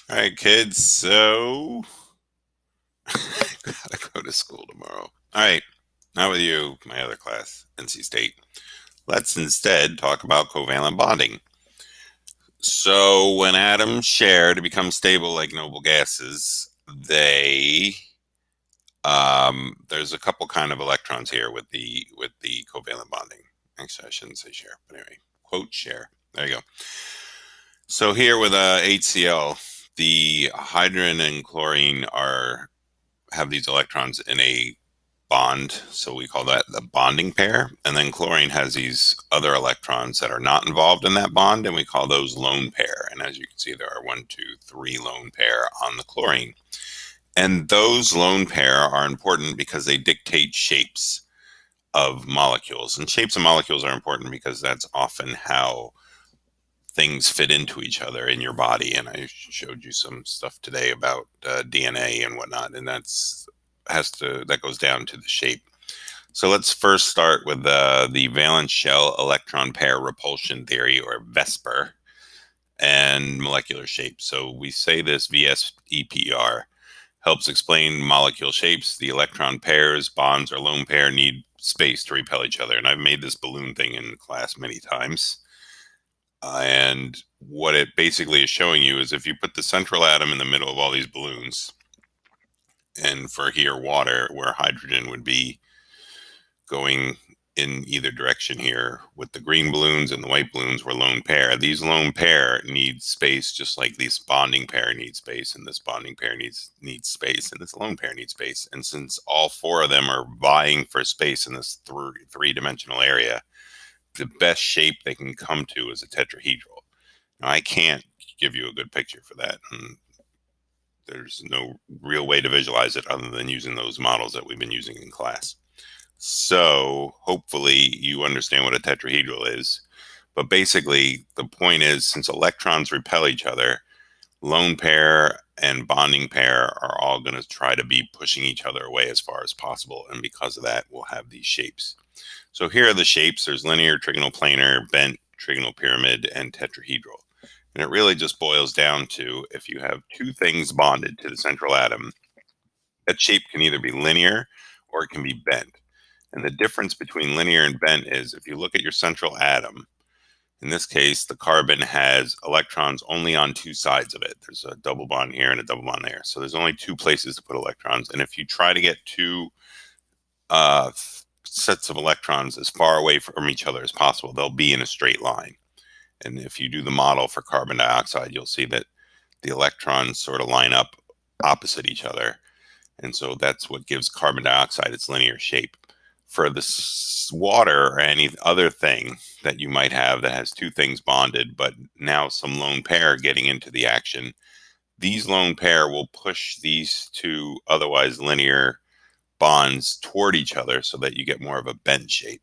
All right, kids. So, gotta go to school tomorrow. All right, not with you, my other class, NC State. Let's instead talk about covalent bonding. So, when atoms share to become stable like noble gases, there's a couple kind of electrons here with the covalent bonding. Actually, I shouldn't say share, but anyway, quote share. There you go. So here with HCl, the hydrogen and chlorine have these electrons in a bond, so we call that the bonding pair. And then chlorine has these other electrons that are not involved in that bond, and we call those lone pair. And as you can see, there are 1, 2, 3 lone pair on the chlorine. And those lone pair are important because they dictate shapes of molecules. And shapes of molecules are important because that's often how things fit into each other in your body. And I showed you some stuff today about DNA and whatnot, and that goes down to the shape. So let's first start with the valence shell electron pair repulsion theory, or VESPER, and molecular shape. So we say this VSEPR helps explain molecule shapes. The electron pairs, bonds, or lone pair need space to repel each other. And I've made this balloon thing in class many times. And what it basically is showing you is if you put the central atom in the middle of all these balloons, and for here water, where hydrogen would be going in either direction here, with the green balloons and the white balloons were lone pair. These lone pair need space just like this bonding pair needs space, and this bonding pair needs space, and this lone pair needs space. And since all four of them are vying for space in this three-dimensional area, the best shape they can come to is a tetrahedral. Now, I can't give you a good picture for that, and there's no real way to visualize it other than using those models that we've been using in class. So hopefully you understand what a tetrahedral is. But basically, the point is, since electrons repel each other, lone pair and bonding pair are all going to try to be pushing each other away as far as possible. And because of that, we'll have these shapes. So here are the shapes. There's linear, trigonal planar, bent, trigonal pyramid, and tetrahedral. And it really just boils down to, if you have two things bonded to the central atom, that shape can either be linear or it can be bent. And the difference between linear and bent is, if you look at your central atom, in this case, the carbon has electrons only on two sides of it. There's a double bond here and a double bond there. So there's only two places to put electrons. And if you try to get two sets of electrons as far away from each other as possible, they'll be in a straight line. And if you do the model for carbon dioxide, you'll see that the electrons sort of line up opposite each other. And so that's what gives carbon dioxide its linear shape. For the water or any other thing that you might have that has two things bonded, but now some lone pair getting into the action, these lone pair will push these two otherwise linear bonds toward each other so that you get more of a bent shape.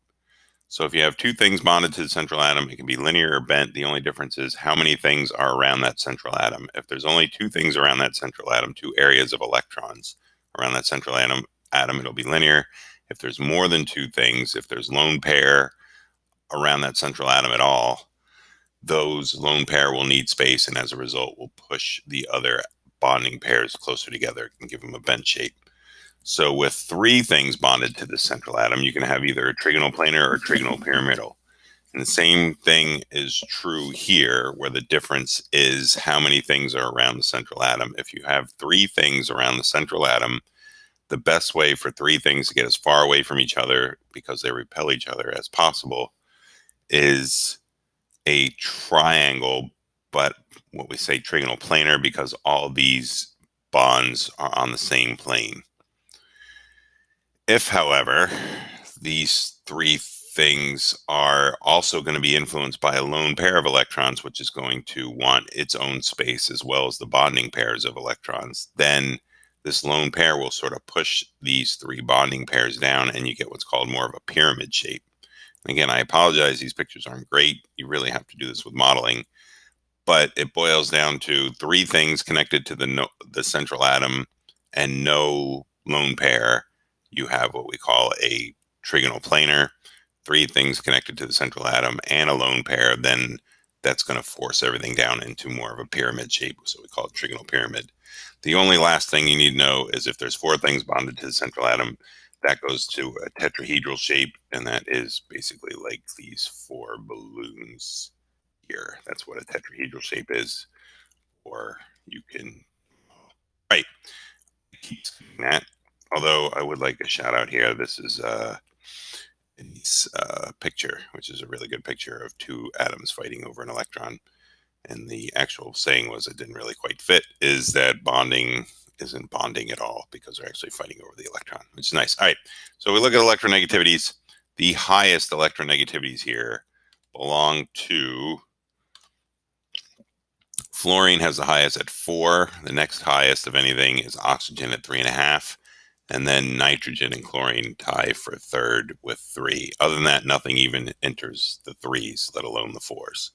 So if you have two things bonded to the central atom, it can be linear or bent. The only difference is how many things are around that central atom. If there's only two things around that central atom, two areas of electrons around that central atom, it'll be linear. If there's more than two things, if there's lone pair around that central atom at all, those lone pair will need space, and as a result will push the other bonding pairs closer together and give them a bent shape. So with three things bonded to the central atom, you can have either a trigonal planar or trigonal pyramidal. And the same thing is true here, where the difference is how many things are around the central atom. If you have three things around the central atom, the best way for three things to get as far away from each other, because they repel each other, as possible, is a triangle, but what we say trigonal planar, because all these bonds are on the same plane. If, however, these three things are also going to be influenced by a lone pair of electrons, which is going to want its own space as well as the bonding pairs of electrons, then this lone pair will sort of push these three bonding pairs down, and you get what's called more of a pyramid shape. And again, I apologize, these pictures aren't great. You really have to do this with modeling. But it boils down to three things connected to the central atom and no lone pair. You have what we call a trigonal planar. Three things connected to the central atom and a lone pair, then that's going to force everything down into more of a pyramid shape. So we call it trigonal pyramid. The only last thing you need to know is if there's 4 things bonded to the central atom, that goes to a tetrahedral shape, and that is basically like these 4 balloons here. That's what a tetrahedral shape is. Or you can, right, keep that. Although I would like a shout out here. This is this picture, which is a really good picture of 2 atoms fighting over an electron. And the actual saying was it didn't really quite fit, is that bonding isn't bonding at all because they're actually fighting over the electron, which is nice. All right, so we look at electronegativities. The highest electronegativities here belong to fluorine. Has the highest at 4. The next highest of anything is oxygen at 3.5. And then nitrogen and chlorine tie for 3rd with 3. Other than that, nothing even enters the 3s, let alone the 4s.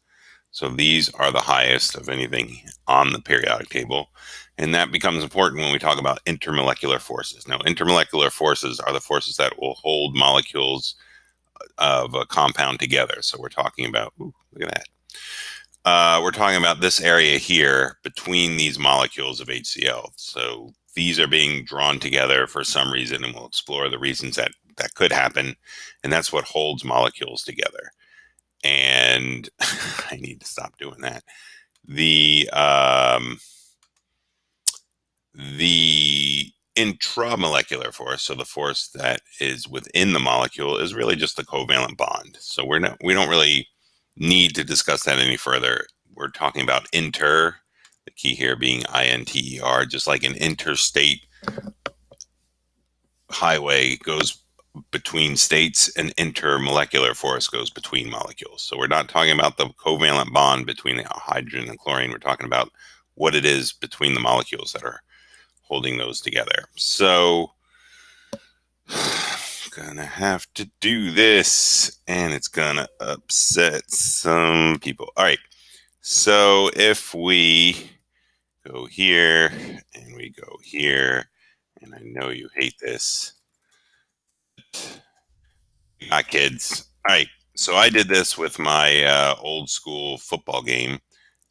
So these are the highest of anything on the periodic table. And that becomes important when we talk about intermolecular forces. Now, intermolecular forces are the forces that will hold molecules of a compound together. So we're talking about, ooh, look at that. We're talking about this area here between these molecules of HCl. So these are being drawn together for some reason, and we'll explore the reasons that could happen. And that's what holds molecules together. And I need to stop doing that. The intramolecular force, so the force that is within the molecule, is really just the covalent bond. So we don't really need to discuss that any further. We're talking about inter, the key here being INTER, just like an interstate highway goes between states, an intermolecular force goes between molecules. So we're not talking about the covalent bond between the hydrogen and chlorine. We're talking about what it is between the molecules that are holding those together. So I'm gonna have to do this, and it's gonna upset some people. All right, so if we go here and we go here, and I know you hate this, not kids. All right, so I did this with my old school football game.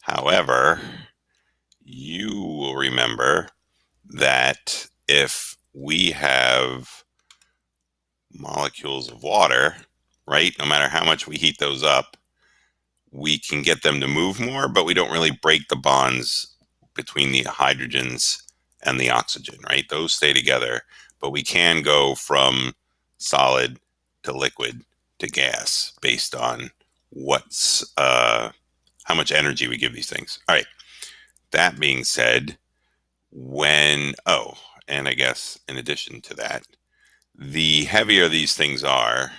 However, you will remember that if we have molecules of water, right, no matter how much we heat those up, we can get them to move more, but we don't really break the bonds between the hydrogens and the oxygen, right? Those stay together, but we can go from solid to liquid to gas based on what's how much energy we give these things. All right. That being said, and I guess in addition to that, the heavier these things are,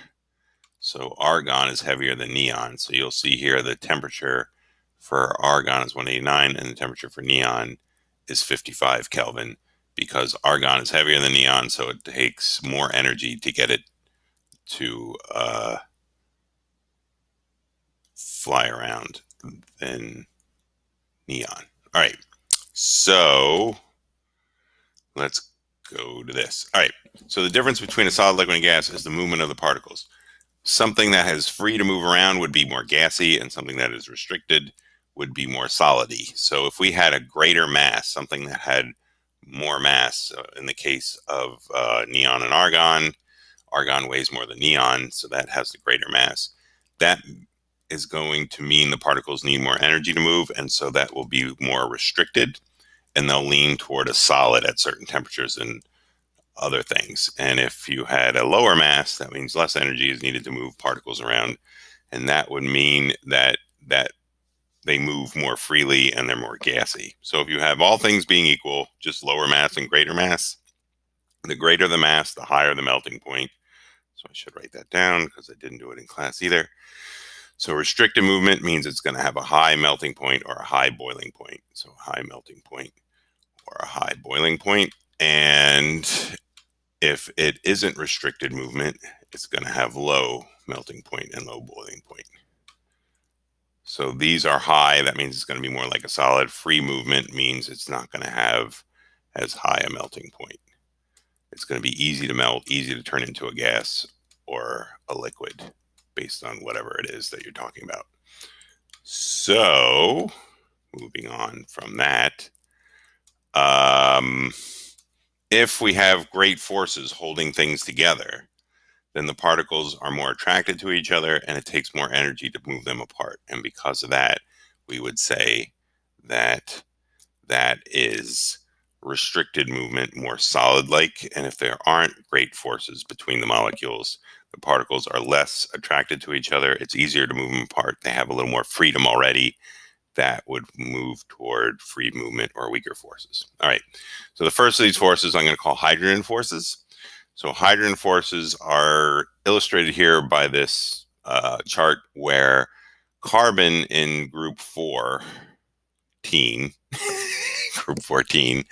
so argon is heavier than neon. So you'll see here the temperature for argon is 189 and the temperature for neon is 55 Kelvin, because argon is heavier than neon, so it takes more energy to get it to fly around than neon. All right, so let's go to this. All right, so the difference between a solid, liquid, and gas is the movement of the particles. Something that is free to move around would be more gassy, and something that is restricted would be more solidy. So if we had a greater mass, something that had more mass, in the case of neon and argon weighs more than neon, so that has the greater mass. That is going to mean the particles need more energy to move, and so that will be more restricted, and they'll lean toward a solid at certain temperatures and other things. And if you had a lower mass, that means less energy is needed to move particles around, and that would mean that they move more freely and they're more gassy. So if you have all things being equal, just lower mass and greater mass, the greater the mass, the higher the melting point. So I should write that down because I didn't do it in class either. So restricted movement means it's going to have a high melting point or a high boiling point. So high melting point or a high boiling point. And if it isn't restricted movement, it's going to have low melting point and low boiling point. So these are high. That means it's going to be more like a solid. Free movement means it's not going to have as high a melting point. It's going to be easy to melt, easy to turn into a gas or a liquid based on whatever it is that you're talking about. So, moving on from that, if we have great forces holding things together, then the particles are more attracted to each other and it takes more energy to move them apart. And because of that, we would say that that is restricted movement, more solid-like. And if there aren't great forces between the molecules, the particles are less attracted to each other. It's easier to move them apart. They have a little more freedom already. That would move toward free movement or weaker forces. All right. So the first of these forces I'm going to call hydrogen forces. So hydrogen forces are illustrated here by this chart where carbon in group 14, group 14,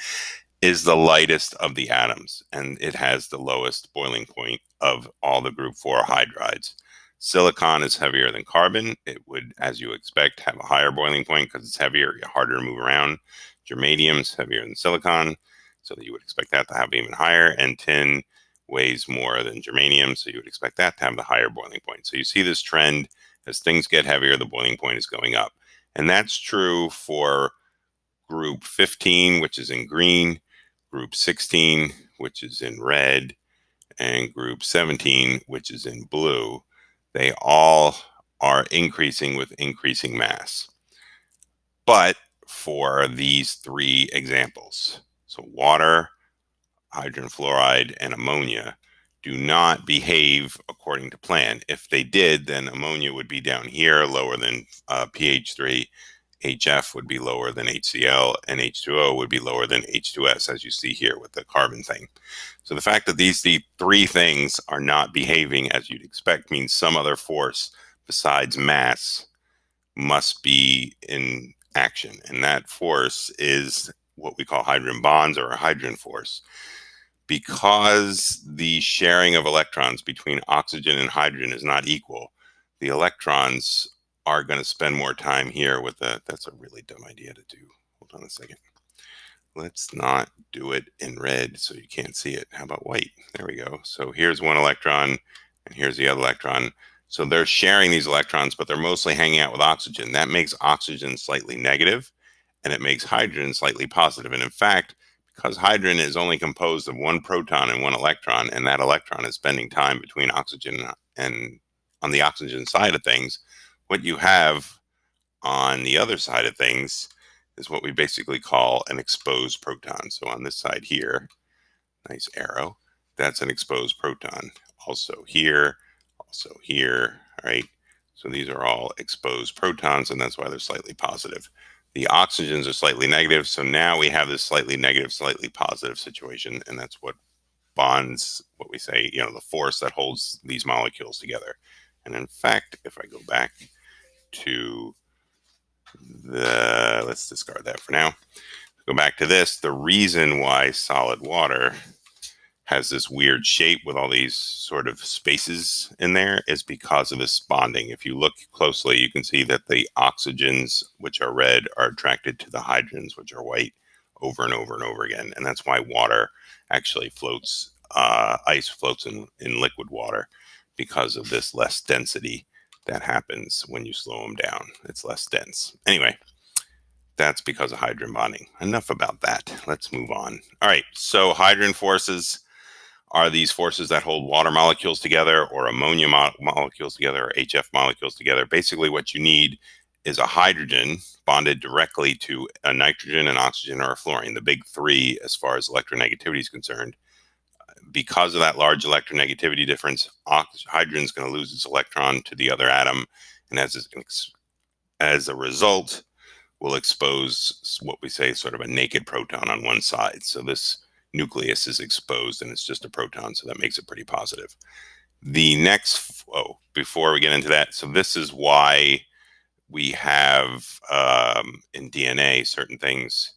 is the lightest of the atoms, and it has the lowest boiling point of all the group 4 hydrides. Silicon is heavier than carbon. It would, as you expect, have a higher boiling point because it's heavier, harder to move around. Germanium is heavier than silicon, so that you would expect that to have even higher. And tin weighs more than germanium, so you would expect that to have the higher boiling point. So you see this trend. As things get heavier, the boiling point is going up. And that's true for group 15, which is in green, group 16, which is in red, and group 17, which is in blue. They all are increasing with increasing mass. But for these three examples, so water, hydrogen fluoride, and ammonia, do not behave according to plan. If they did, then ammonia would be down here, lower than pH 3, HF would be lower than HCl, and H2O would be lower than H2S, as you see here with the carbon thing. So the fact that these three things are not behaving as you'd expect means some other force besides mass must be in action. And that force is what we call hydrogen bonds, or a hydrogen force. Because the sharing of electrons between oxygen and hydrogen is not equal, the electrons are going to spend more time here with the, that's a really dumb idea to do. Hold on a second. Let's not do it in red so you can't see it. How about white? There we go. So here's one electron and here's the other electron. So they're sharing these electrons, but they're mostly hanging out with oxygen. That makes oxygen slightly negative, and it makes hydrogen slightly positive. And in fact, because hydrogen is only composed of one proton and one electron, and that electron is spending time between oxygen and on the oxygen side of things, what you have on the other side of things is what we basically call an exposed proton. So on this side here, nice arrow, that's an exposed proton. Also here, all right? So these are all exposed protons, and that's why they're slightly positive. The oxygens are slightly negative, so now we have this slightly negative, slightly positive situation, and that's what bonds, what we say, the force that holds these molecules together. And in fact, if I go back to let's discard that for now. Go back to this. The reason why solid water has this weird shape with all these sort of spaces in there is because of this bonding. If you look closely, you can see that the oxygens, which are red, are attracted to the hydrogens, which are white, over and over and over again. And that's why water actually floats, ice floats in liquid water, because of this less density that happens when you slow them down. It's less dense. Anyway, that's because of hydrogen bonding. Enough about that. Let's move on. All right, so hydrogen forces are these forces that hold water molecules together, or ammonia molecules together, or HF molecules together. Basically, what you need is a hydrogen bonded directly to a nitrogen, an oxygen, or a fluorine, the big three as far as electronegativity is concerned. Because of that large electronegativity difference, hydrogen is going to lose its electron to the other atom, and as a result, will expose what we say sort of a naked proton on one side. So this nucleus is exposed and it's just a proton, so that makes it pretty positive. The next, before we get into that, so this is why we have in DNA certain things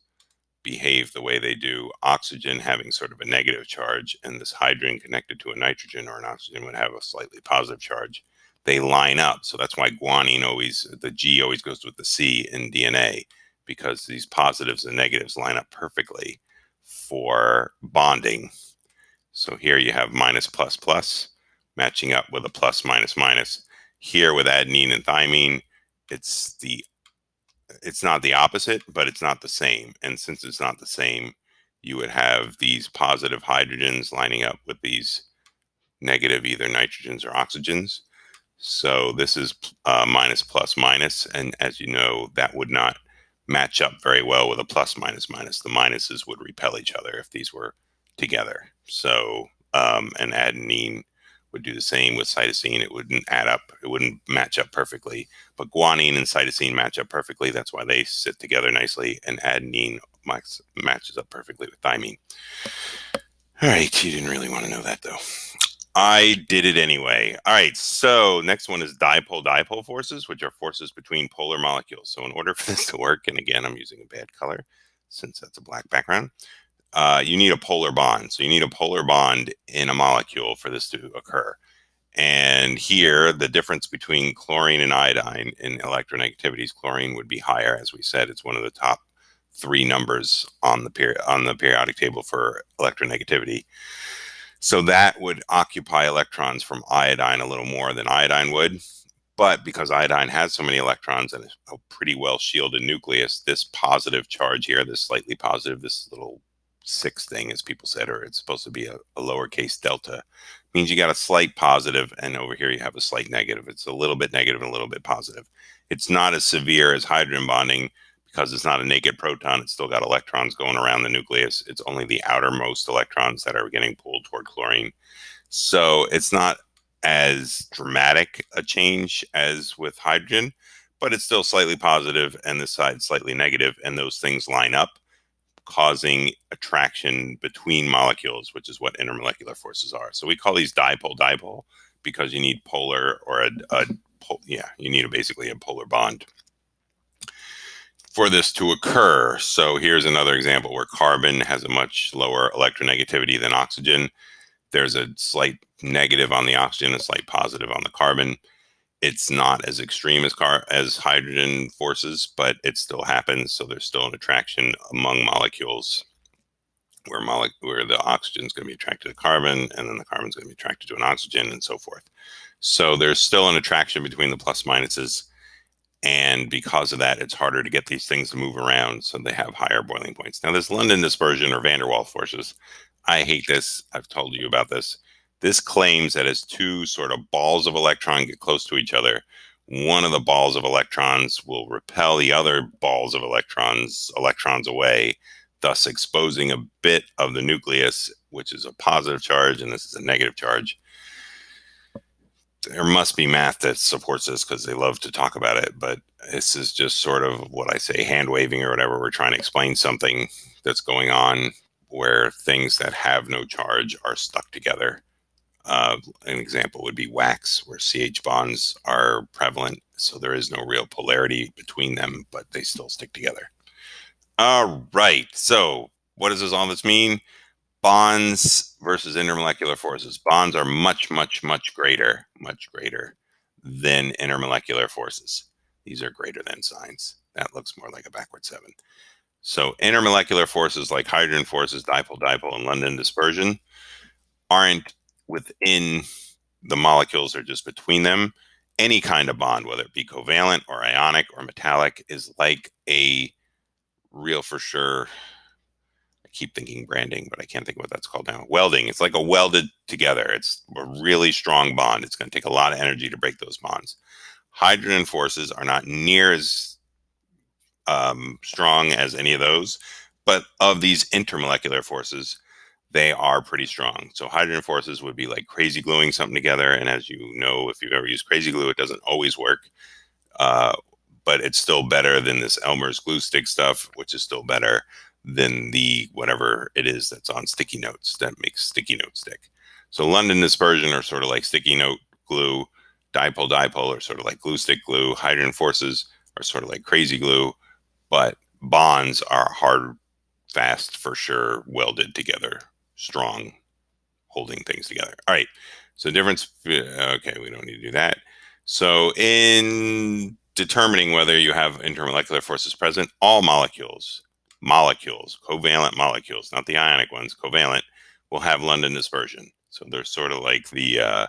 behave the way they do. Oxygen having sort of a negative charge, and this hydrogen connected to a nitrogen or an oxygen would have a slightly positive charge. They line up. So that's why guanine always, the G always goes with the C in DNA, because these positives and negatives line up perfectly for bonding. So here you have minus plus plus matching up with a plus minus minus. Here with adenine and thymine, it's not the opposite, but it's not the same. And since it's not the same, you would have these positive hydrogens lining up with these negative either nitrogens or oxygens. So this is minus plus minus, and as you know, that would not match up very well with a plus minus minus. The minuses would repel each other if these were together. So and adenine would do the same with cytosine. It wouldn't add up. It wouldn't match up perfectly. But guanine and cytosine match up perfectly. That's why they sit together nicely. And adenine matches up perfectly with thymine. All right, you didn't really want to know that though. I did it anyway. All right, so next one is dipole-dipole forces, which are forces between polar molecules. So in order for this to work, and again, I'm using a bad color since that's a black background, you need a polar bond. So you need a polar bond in a molecule for this to occur. And here, the difference between chlorine and iodine in electronegativities, chlorine would be higher. As we said, it's one of the top 3 numbers on the periodic table for electronegativity. So that would occupy electrons from iodine a little more than iodine would. But because iodine has so many electrons and a pretty well shielded nucleus, this positive charge here, this slightly positive, this little 6 thing, as people said, or it's supposed to be a lowercase delta, means you got a slight positive, and over here you have a slight negative. It's a little bit negative and a little bit positive. It's not as severe as hydrogen bonding because it's not a naked proton. It's still got electrons going around the nucleus. It's only the outermost electrons that are getting pulled toward chlorine. So it's not as dramatic a change as with hydrogen, but it's still slightly positive and this side slightly negative, and those things line up, causing attraction between molecules, which is what intermolecular forces are. So we call these dipole-dipole because you need polar or you need basically a polar bond for this to occur. So here's another example where carbon has a much lower electronegativity than oxygen. There's a slight negative on the oxygen, a slight positive on the carbon. It's not as extreme as hydrogen forces, but it still happens. So there's still an attraction among molecules where the oxygen is going to be attracted to carbon, and then the carbon is going to be attracted to an oxygen, and so forth. So there's still an attraction between the plus minuses. And because of that, it's harder to get these things to move around. So they have higher boiling points. Now, this London dispersion or van der Waals forces, I hate this. I've told you about this. This claims that as 2 sort of balls of electron get close to each other, one of the balls of electrons will repel the other balls of electrons away, thus exposing a bit of the nucleus, which is a positive charge, and this is a negative charge. There must be math that supports this because they love to talk about it, but this is just sort of what I say, hand waving or whatever. We're trying to explain something that's going on where things that have no charge are stuck together. An example would be wax, where CH bonds are prevalent, so there is no real polarity between them, but they still stick together. All right, so what does all this mean? Bonds versus intermolecular forces. Bonds are much, much, much greater than intermolecular forces. These are greater than signs. That looks more like a backward 7. So intermolecular forces like hydrogen forces, dipole-dipole, and London dispersion aren't within the molecules, they're just between them. Any kind of bond, whether it be covalent or ionic or metallic, is like a real for sure, keep thinking branding, but I can't think of what that's called now. Welding. It's like a welded together. It's a really strong bond. It's going to take a lot of energy to break those bonds. Hydrogen forces are not near as strong as any of those, but of these intermolecular forces, they are pretty strong. So hydrogen forces would be like crazy gluing something together. And as you know, if you've ever used crazy glue, it doesn't always work. But it's still better than this Elmer's glue stick stuff, which is still better than the whatever it is that's on sticky notes that makes sticky note stick. So London dispersion are sort of like sticky note glue. Dipole-dipole are sort of like glue stick glue. Hydrogen forces are sort of like crazy glue, but bonds are hard, fast, for sure, welded together, strong, holding things together. All right. So difference. Okay, we don't need to do that. So in determining whether you have intermolecular forces present, all molecules, covalent molecules, not the ionic ones, covalent, will have London dispersion. So they're sort of like the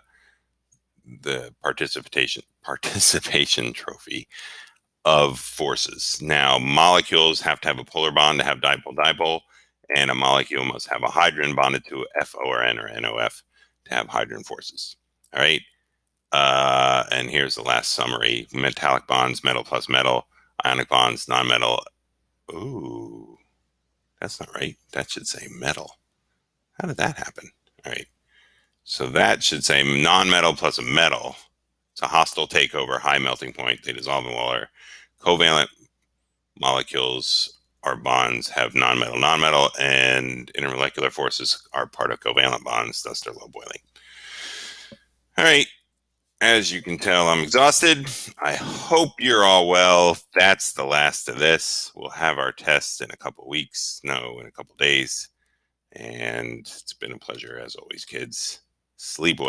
participation trophy. of forces. Now, molecules have to have a polar bond to have dipole-dipole, and a molecule must have a hydrogen bonded to FORN or NOF to have hydrogen forces. All right. And here's the last summary. Metallic bonds, metal plus metal. Ionic bonds, non-metal. Ooh, that's not right. That should say metal. How did that happen? All right. So that should say non-metal plus a metal. It's a hostile takeover, high melting point. They dissolve in water. Covalent molecules or bonds have non-metal, and intermolecular forces are part of covalent bonds, thus they're low boiling. All right. As you can tell, I'm exhausted. I hope you're all well. That's the last of this. We'll have our test in a couple weeks. No, in a couple days. And it's been a pleasure as always, kids. Sleep well.